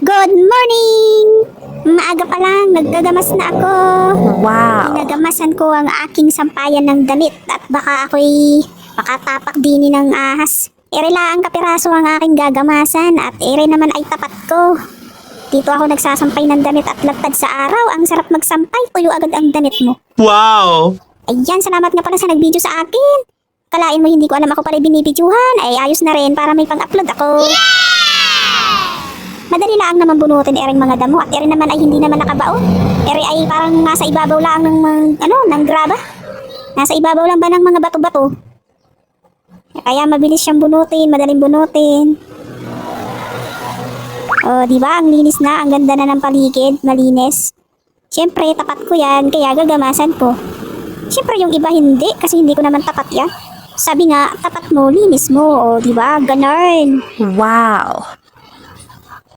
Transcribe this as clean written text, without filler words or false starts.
Good morning! Maaga pa lang, naggagamas na ako. Wow. Ginagamasan ko ang aking sampayan ng damit at baka ako'y makatapak din ng ahas. Ere lang ang kapiraso ang aking gagamasan at ere naman ay tapat ko. Dito ako nagsasampay ng damit at lagtad sa araw. Ang sarap magsampay, tuyo agad ang damit mo. Wow. Ayan, salamat nga pala sa nag-video sa akin. Kalain mo hindi ko alam ako pala binibidyohan. Ay ayos na rin para may pang-upload ako. Madali lang naman bunutin ereng mga damo at ere naman ay hindi naman nakabaon. Ere ay parang nasa ibabaw lang ng graba. Nasa ibabaw lang ba ng mga bato-bato. Kaya mabilis siyang bunutin, madaling bunutin. Oh, di ba? Ang linis na, ang ganda na ng paligid, malinis. Siyempre, tapat ko yan, kaya gagamasan ko. Siyempre, yung iba hindi, kasi hindi ko naman tapat yan. Sabi nga, tapat mo, linis mo, oh, di ba? Ganon. Wow.